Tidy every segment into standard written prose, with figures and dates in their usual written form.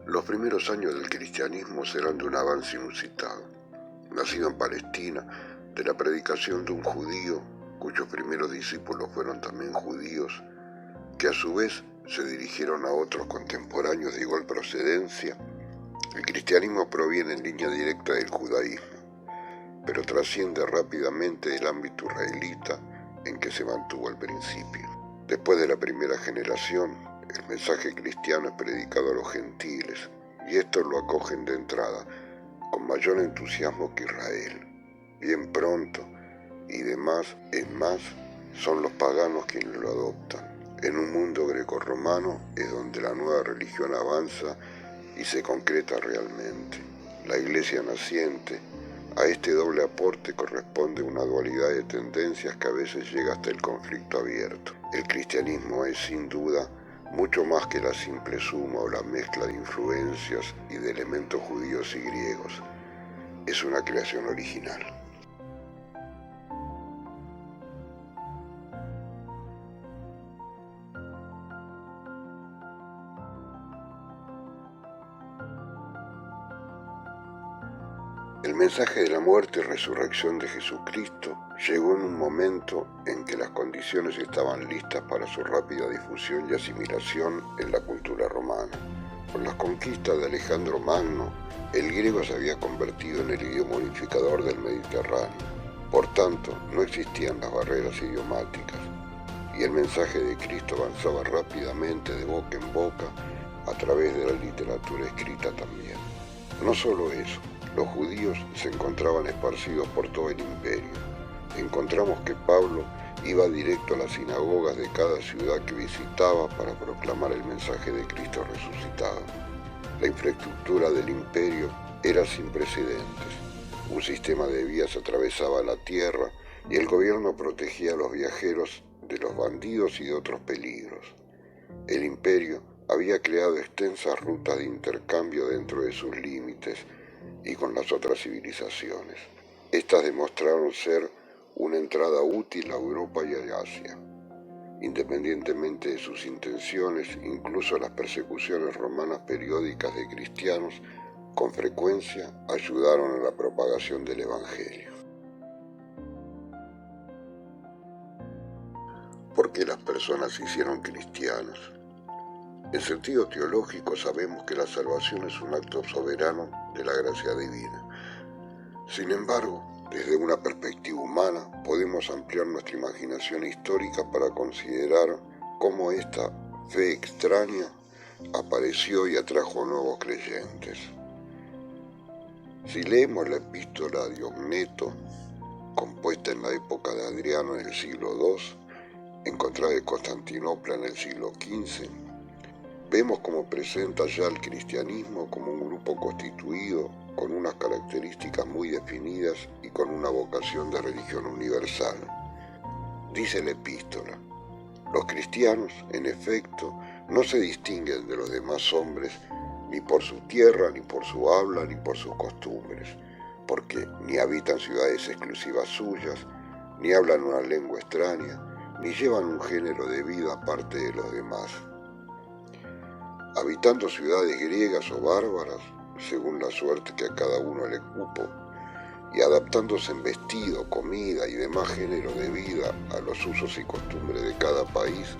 Los primeros años del cristianismo serán de un avance inusitado. Nacido en Palestina, de la predicación de un judío, cuyos primeros discípulos fueron también judíos, que a su vez se dirigieron a otros contemporáneos de igual procedencia, el cristianismo proviene en línea directa del judaísmo, pero trasciende rápidamente del ámbito israelita en que se mantuvo al principio. Después de la primera generación, el mensaje cristiano es predicado a los gentiles, y estos lo acogen de entrada, con mayor entusiasmo que Israel. Bien pronto, y demás en más, son los paganos quienes lo adoptan. En un mundo grecorromano es donde la nueva religión avanza y se concreta realmente. La iglesia naciente, a este doble aporte corresponde una dualidad de tendencias que a veces llega hasta el conflicto abierto. El cristianismo es, sin duda, mucho más que la simple suma o la mezcla de influencias y de elementos judíos y griegos. Es una creación original. El mensaje de la muerte y resurrección de Jesucristo llegó en un momento en que las condiciones estaban listas para su rápida difusión y asimilación en la cultura romana. Con las conquistas de Alejandro Magno, el griego se había convertido en el idioma unificador del Mediterráneo. Por tanto, no existían las barreras idiomáticas, y el mensaje de Cristo avanzaba rápidamente de boca en boca a través de la literatura escrita también. No solo eso, los judíos se encontraban esparcidos por todo el imperio. Encontramos que Pablo iba directo a las sinagogas de cada ciudad que visitaba para proclamar el mensaje de Cristo resucitado. La infraestructura del imperio era sin precedentes. Un sistema de vías atravesaba la tierra y el gobierno protegía a los viajeros de los bandidos y de otros peligros. El imperio había creado extensas rutas de intercambio dentro de sus límites y con las otras civilizaciones. Estas demostraron ser una entrada útil a Europa y a Asia. Independientemente de sus intenciones, incluso las persecuciones romanas periódicas de cristianos con frecuencia ayudaron a la propagación del Evangelio. ¿Por qué las personas se hicieron cristianas? En sentido teológico sabemos que la salvación es un acto soberano de la gracia divina. Sin embargo, desde una perspectiva humana podemos ampliar nuestra imaginación histórica para considerar cómo esta fe extraña apareció y atrajo nuevos creyentes. Si leemos la epístola de Ogneto, compuesta en la época de Adriano en el siglo II, encontrada en Constantinopla en el siglo XV, vemos cómo presenta ya el cristianismo como un grupo constituido con unas características muy definidas y con una vocación de religión universal. Dice la epístola: los cristianos, en efecto, no se distinguen de los demás hombres ni por su tierra, ni por su habla, ni por sus costumbres, porque ni habitan ciudades exclusivas suyas, ni hablan una lengua extraña, ni llevan un género de vida aparte de los demás. Habitando ciudades griegas o bárbaras, según la suerte que a cada uno le cupo, y adaptándose en vestido, comida y demás género de vida a los usos y costumbres de cada país,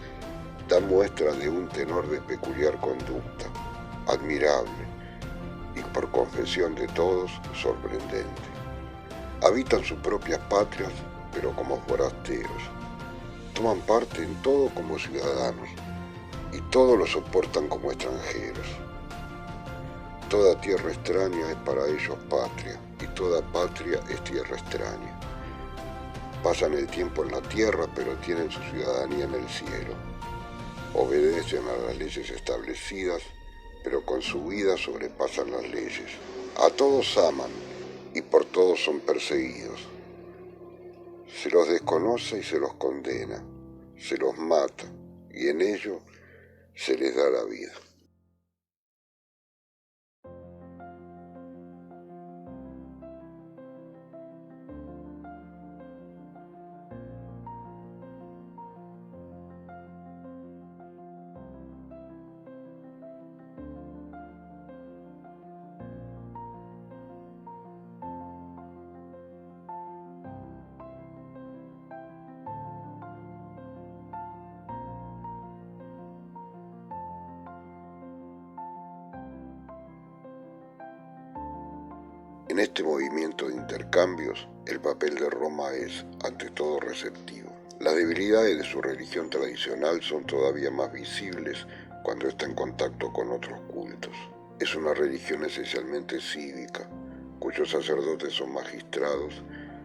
dan muestras de un tenor de peculiar conducta, admirable, y por confesión de todos, sorprendente. Habitan sus propias patrias, pero como forasteros. Toman parte en todo como ciudadanos, y todo lo soportan como extranjeros. Toda tierra extraña es para ellos patria, y toda patria es tierra extraña. Pasan el tiempo en la tierra, pero tienen su ciudadanía en el cielo. Obedecen a las leyes establecidas, pero con su vida sobrepasan las leyes. A todos aman, y por todos son perseguidos. Se los desconoce y se los condena, se los mata, y en ello se les da la vida. En este movimiento de intercambios, el papel de Roma es, ante todo, receptivo. Las debilidades de su religión tradicional son todavía más visibles cuando está en contacto con otros cultos. Es una religión esencialmente cívica, cuyos sacerdotes son magistrados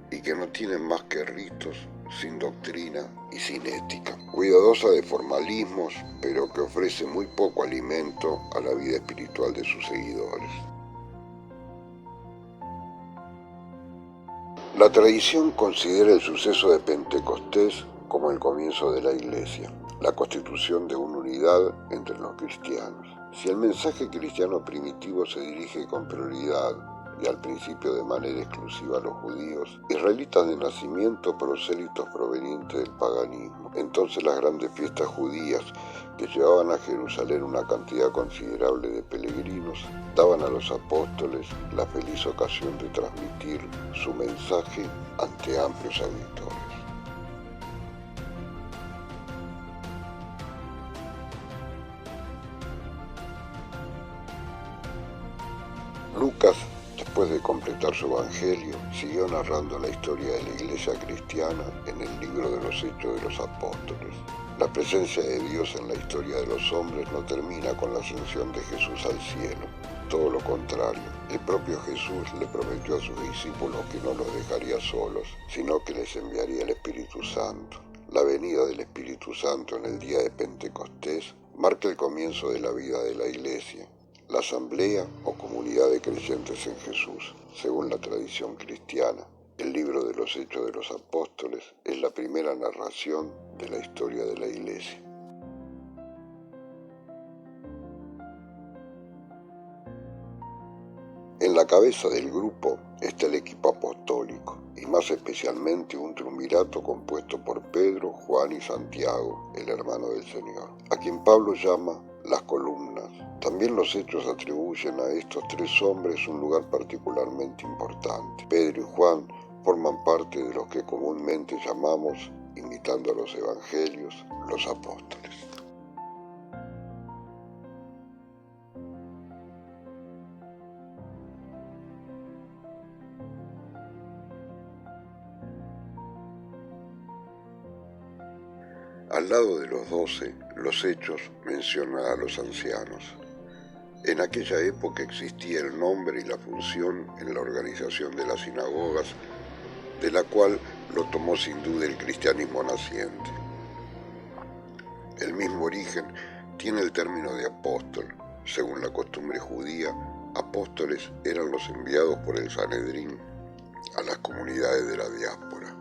y que no tienen más que ritos, sin doctrina y sin ética. Cuidadosa de formalismos, pero que ofrece muy poco alimento a la vida espiritual de sus seguidores. La tradición considera el suceso de Pentecostés como el comienzo de la Iglesia, la constitución de una unidad entre los cristianos. Si el mensaje cristiano primitivo se dirige con prioridad y al principio de manera exclusiva a los judíos, israelitas de nacimiento, prosélitos provenientes del paganismo, entonces las grandes fiestas judías que llevaban a Jerusalén una cantidad considerable de peregrinos, daban a los apóstoles la feliz ocasión de transmitir su mensaje ante amplios auditores. Lucas, después de completar su evangelio, siguió narrando la historia de la iglesia cristiana en el libro de los Hechos de los Apóstoles. La presencia de Dios en la historia de los hombres no termina con la ascensión de Jesús al cielo. Todo lo contrario, el propio Jesús le prometió a sus discípulos que no los dejaría solos, sino que les enviaría el Espíritu Santo. La venida del Espíritu Santo en el día de Pentecostés marca el comienzo de la vida de la iglesia. La asamblea o comunidad de creyentes en Jesús, según la tradición cristiana. El libro de los Hechos de los Apóstoles es la primera narración de la historia de la Iglesia. En la cabeza del grupo está el equipo apostólico, y más especialmente un triunvirato compuesto por Pedro, Juan y Santiago, el hermano del Señor, a quien Pablo llama las columnas. También los Hechos atribuyen a estos tres hombres un lugar particularmente importante. Pedro y Juan forman parte de los que comúnmente llamamos, imitando a los evangelios, los apóstoles. Al lado de los 12, los Hechos mencionan a los ancianos. En aquella época existía el nombre y la función en la organización de las sinagogas, de la cual lo tomó sin duda el cristianismo naciente. El mismo origen tiene el término de apóstol. Según la costumbre judía, apóstoles eran los enviados por el Sanedrín a las comunidades de la diáspora.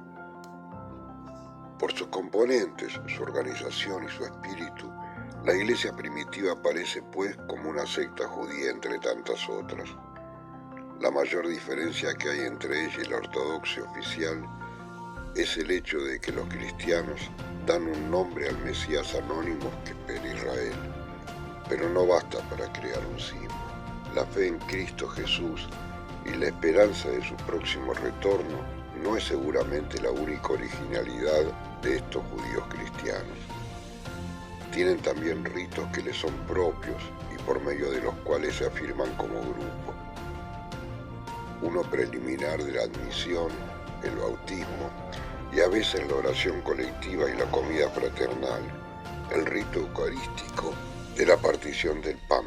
Por sus componentes, su organización y su espíritu, la iglesia primitiva aparece pues como una secta judía entre tantas otras. La mayor diferencia que hay entre ella y la ortodoxia oficial es el hecho de que los cristianos dan un nombre al Mesías anónimo que espera Israel, pero no basta para crear un símbolo. La fe en Cristo Jesús y la esperanza de su próximo retorno no es seguramente la única originalidad de estos judíos cristianos. Tienen también ritos que les son propios y por medio de los cuales se afirman como grupo. Uno preliminar de la admisión, el bautismo, y a veces la oración colectiva y la comida fraternal, el rito eucarístico de la partición del pan.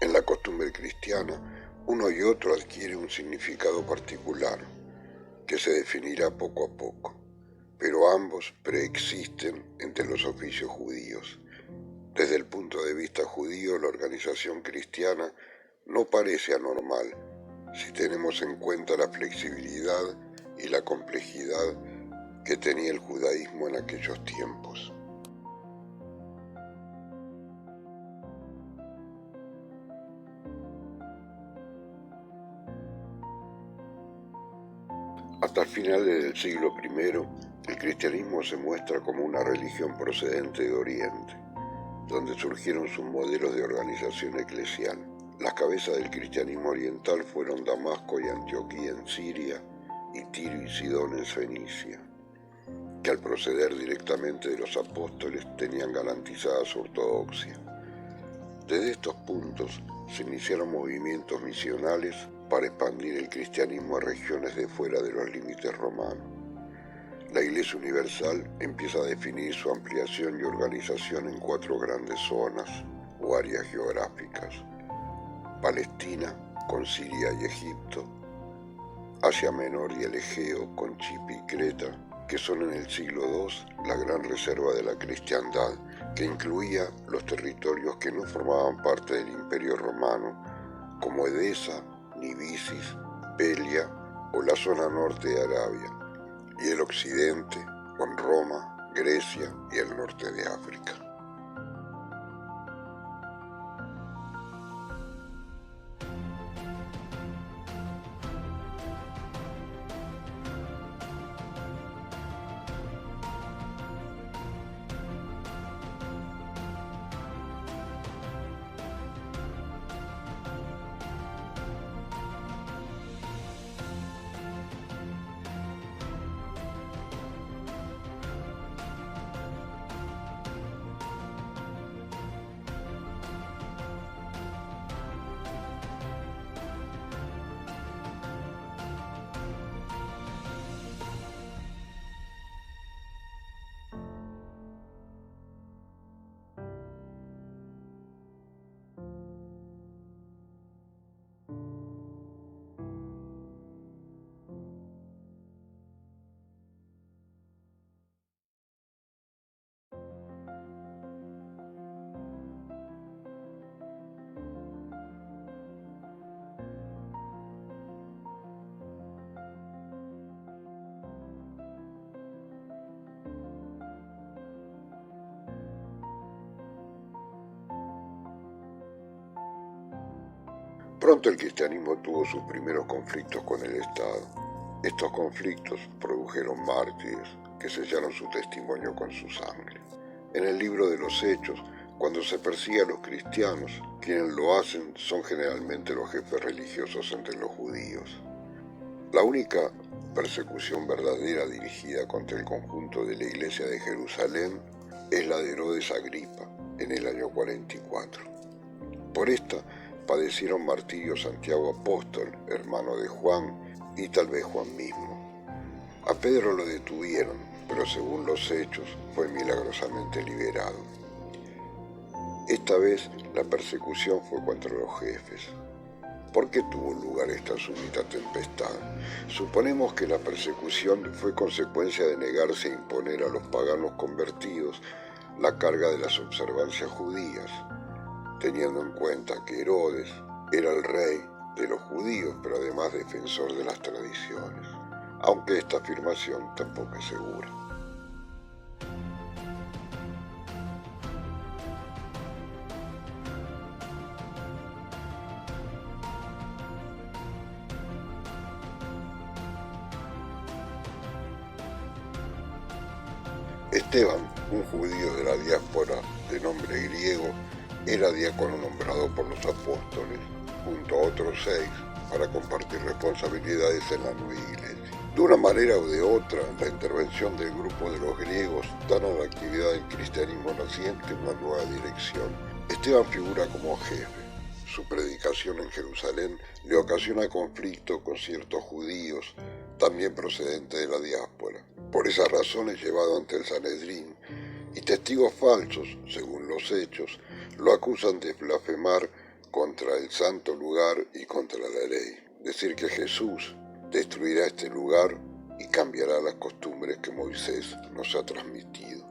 En la costumbre cristiana, uno y otro adquiere un significado particular, que se definirá poco a poco, pero ambos preexisten entre los oficios judíos. Desde el punto de vista judío, la organización cristiana no parece anormal si tenemos en cuenta la flexibilidad y la complejidad que tenía el judaísmo en aquellos tiempos. Hasta finales del siglo I, el cristianismo se muestra como una religión procedente de Oriente, donde surgieron sus modelos de organización eclesial. Las cabezas del cristianismo oriental fueron Damasco y Antioquía en Siria y Tiro y Sidón en Fenicia, que al proceder directamente de los apóstoles tenían garantizada su ortodoxia. Desde estos puntos se iniciaron movimientos misionales para expandir el cristianismo a regiones de fuera de los límites romanos. La Iglesia Universal empieza a definir su ampliación y organización en 4 grandes zonas o áreas geográficas: Palestina, con Siria y Egipto; Asia Menor y el Egeo, con Chipre y Creta, que son en el siglo II la gran reserva de la cristiandad, que incluía los territorios que no formaban parte del Imperio Romano, como Edesa, Nibisis, Pelia o la zona norte de Arabia, y el occidente, con Roma, Grecia y el norte de África. Pronto el cristianismo tuvo sus primeros conflictos con el Estado. Estos conflictos produjeron mártires que sellaron su testimonio con su sangre. En el libro de los Hechos, cuando se persigue a los cristianos, quienes lo hacen son generalmente los jefes religiosos entre los judíos. La única persecución verdadera dirigida contra el conjunto de la Iglesia de Jerusalén es la de Herodes Agripa en el año 44. Por esta padecieron martirio Santiago Apóstol, hermano de Juan, y tal vez Juan mismo. A Pedro lo detuvieron, pero según los Hechos fue milagrosamente liberado. Esta vez la persecución fue contra los jefes. ¿Por qué tuvo lugar esta súbita tempestad? Suponemos que la persecución fue consecuencia de negarse a imponer a los paganos convertidos la carga de las observancias judías, teniendo en cuenta que Herodes era el rey de los judíos, pero además defensor de las tradiciones, aunque esta afirmación tampoco es segura. Esteban, un judío de la diáspora de nombre griego, era diácono nombrado por los apóstoles, junto a otros 6, para compartir responsabilidades en la nueva iglesia. De una manera o de otra, la intervención del grupo de los griegos da a la actividad del cristianismo naciente una nueva dirección. Esteban figura como jefe. Su predicación en Jerusalén le ocasiona conflicto con ciertos judíos, también procedentes de la diáspora. Por esas razones es llevado ante el Sanedrín, y testigos falsos, según los Hechos, lo acusan de blasfemar contra el santo lugar y contra la ley. Decir que Jesús destruirá este lugar y cambiará las costumbres que Moisés nos ha transmitido.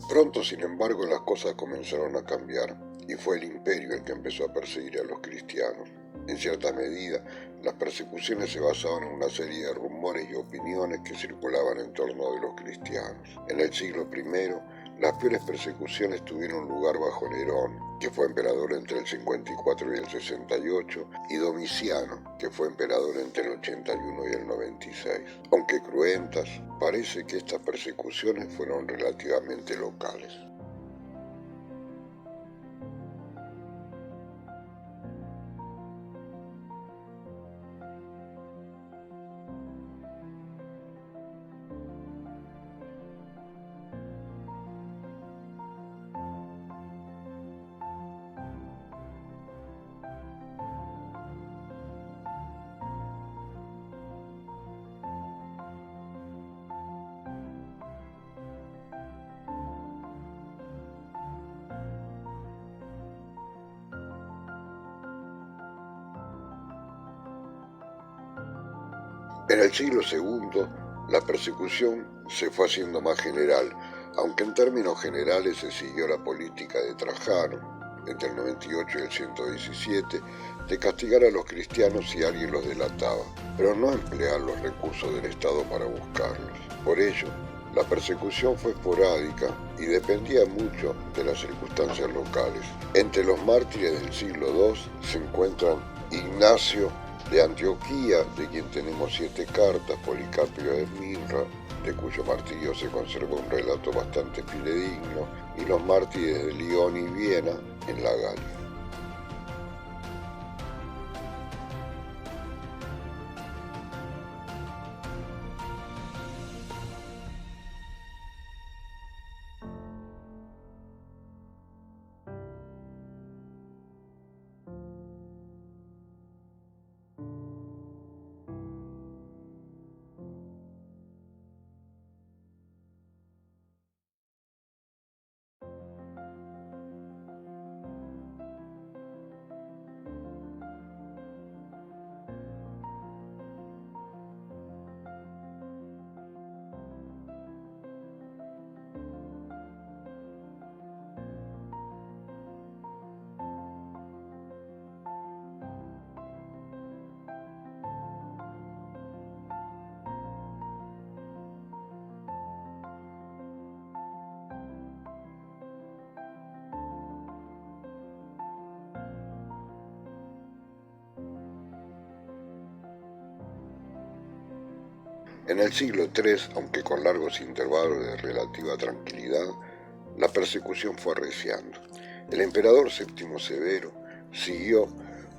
Pronto, sin embargo, las cosas comenzaron a cambiar y fue el imperio el que empezó a perseguir a los cristianos. En cierta medida, las persecuciones se basaban en una serie de rumores y opiniones que circulaban en torno de los cristianos. En el siglo I, las peores persecuciones tuvieron lugar bajo Nerón, que fue emperador entre el 54 y el 68, y Domiciano, que fue emperador entre el 81 y el 96. Aunque cruentas, parece que estas persecuciones fueron relativamente locales. el siglo segundo, la persecución se fue haciendo más general, aunque en términos generales se siguió la política de Trajano, entre el 98 y el 117, de castigar a los cristianos si alguien los delataba, pero no emplear los recursos del Estado para buscarlos. Por ello, la persecución fue esporádica y dependía mucho de las circunstancias locales. Entre los mártires del siglo II se encuentran Ignacio de Antioquía, de quien tenemos 7 cartas, Policarpio de Esmirna, de cuyo martirio se conserva un relato bastante fidedigno, y los mártires de Lyon y Viena, en la Galia. En el siglo III, aunque con largos intervalos de relativa tranquilidad, la persecución fue arreciando. El emperador Séptimo Severo siguió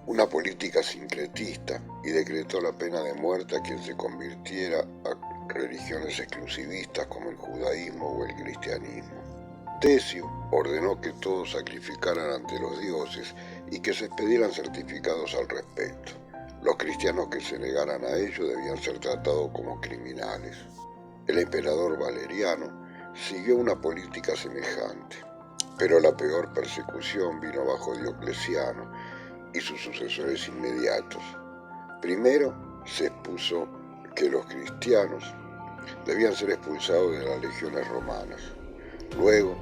una política sincretista y decretó la pena de muerte a quien se convirtiera a religiones exclusivistas como el judaísmo o el cristianismo. Decio ordenó que todos sacrificaran ante los dioses y que se expedieran certificados al respecto. Los cristianos que se negaran a ello debían ser tratados como criminales. El emperador Valeriano siguió una política semejante, pero la peor persecución vino bajo Diocleciano y sus sucesores inmediatos. Primero se expuso que los cristianos debían ser expulsados de las legiones romanas. Luego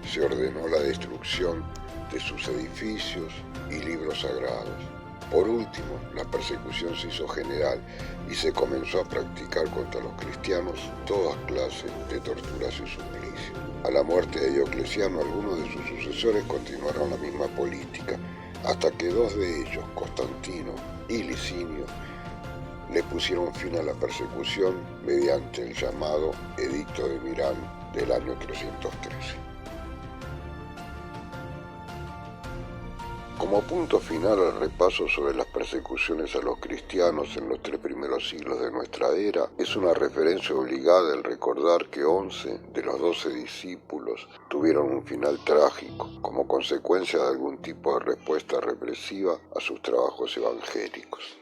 se ordenó la destrucción de sus edificios y libros sagrados. Por último, la persecución se hizo general y se comenzó a practicar contra los cristianos todas clases de torturas y suplicios. A la muerte de Diocleciano, algunos de sus sucesores continuaron la misma política, hasta que 2 de ellos, Constantino y Licinio, le pusieron fin a la persecución mediante el llamado Edicto de Milán del año 313. Como punto final al repaso sobre las persecuciones a los cristianos en los 3 primeros siglos de nuestra era, es una referencia obligada el recordar que 11 de los 12 discípulos tuvieron un final trágico como consecuencia de algún tipo de respuesta represiva a sus trabajos evangélicos.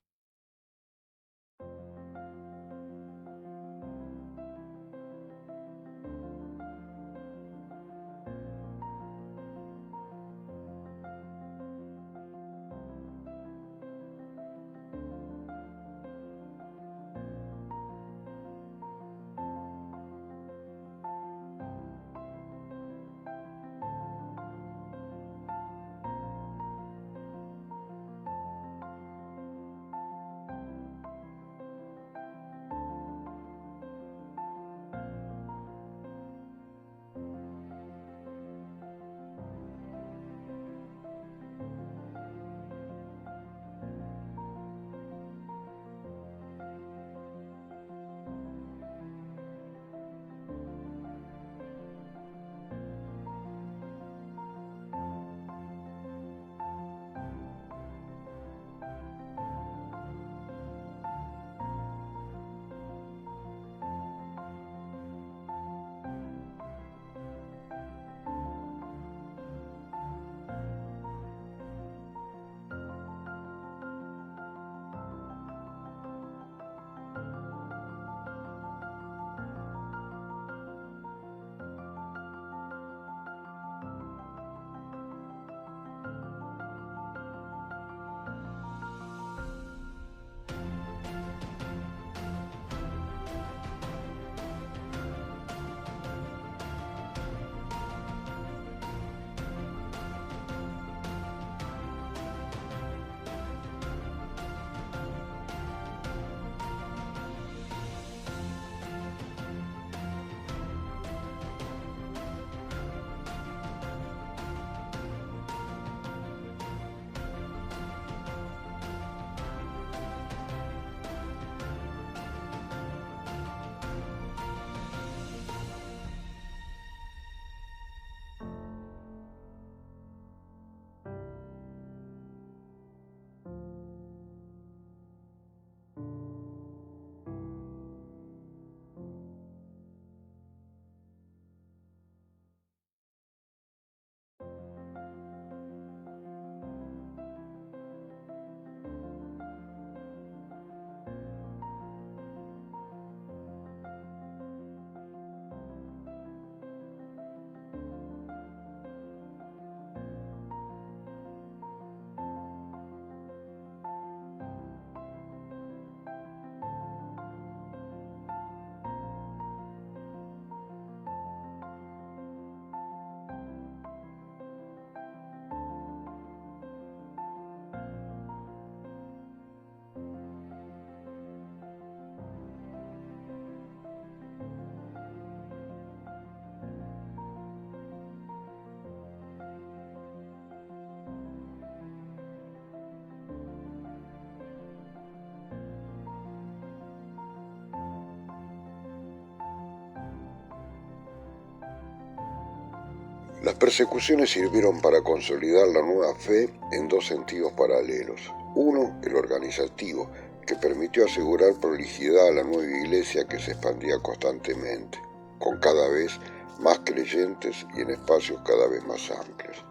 Las persecuciones sirvieron para consolidar la nueva fe en dos sentidos paralelos. Uno, el organizativo, que permitió asegurar prolijidad a la nueva iglesia que se expandía constantemente, con cada vez más creyentes y en espacios cada vez más amplios.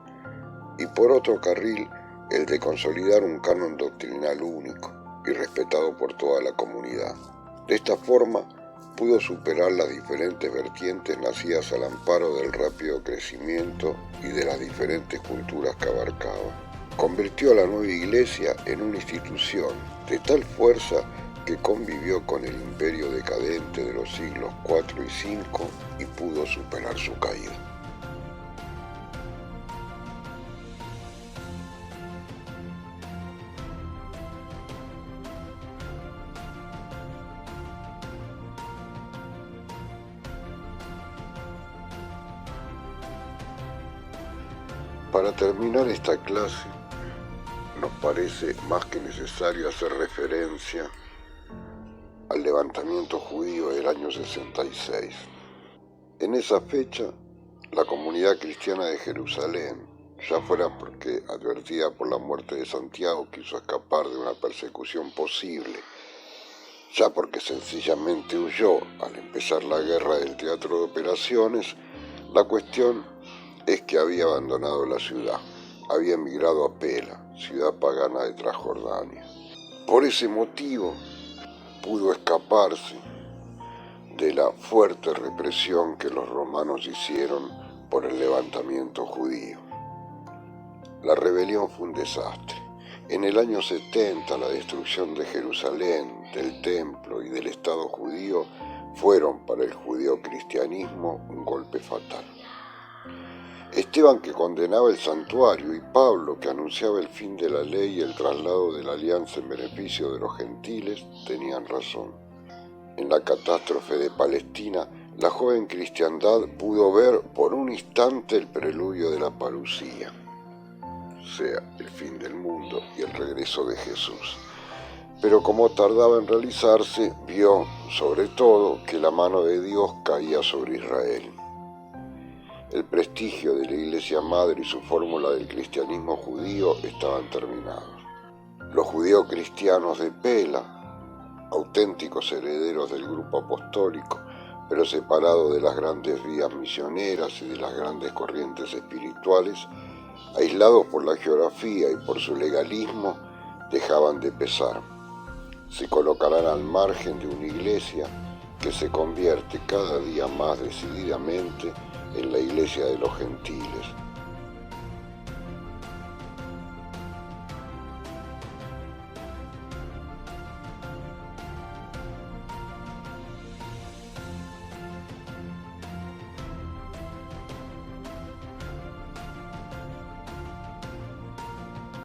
Y por otro carril, el de consolidar un canon doctrinal único y respetado por toda la comunidad. De esta forma, pudo superar las diferentes vertientes nacidas al amparo del rápido crecimiento y de las diferentes culturas que abarcaba. Convirtió a la nueva iglesia en una institución de tal fuerza que convivió con el imperio decadente de los siglos IV y V y pudo superar su caída. Para terminar esta clase, nos parece más que necesario hacer referencia al levantamiento judío del año 66. En esa fecha, la comunidad cristiana de Jerusalén, ya fuera porque advertida por la muerte de Santiago quiso escapar de una persecución posible, ya porque sencillamente huyó al empezar la guerra del teatro de operaciones, la cuestión es que había abandonado la ciudad, había emigrado a Pela, ciudad pagana de Transjordania. Por ese motivo pudo escaparse de la fuerte represión que los romanos hicieron por el levantamiento judío. La rebelión fue un desastre. En el año 70, la destrucción de Jerusalén, del templo y del Estado judío fueron para el judeocristianismo un golpe fatal. Esteban, que condenaba el santuario, y Pablo, que anunciaba el fin de la ley y el traslado de la alianza en beneficio de los gentiles, tenían razón. En la catástrofe de Palestina, la joven cristiandad pudo ver por un instante el preludio de la parusía, o sea, el fin del mundo y el regreso de Jesús. Pero como tardaba en realizarse, vio, sobre todo, que la mano de Dios caía sobre Israel. El prestigio de la Iglesia Madre y su fórmula del cristianismo judío estaban terminados. Los judeocristianos de Pela, auténticos herederos del grupo apostólico, pero separados de las grandes vías misioneras y de las grandes corrientes espirituales, aislados por la geografía y por su legalismo, dejaban de pesar. Se colocarán al margen de una iglesia que se convierte cada día más decididamente en la iglesia de los gentiles,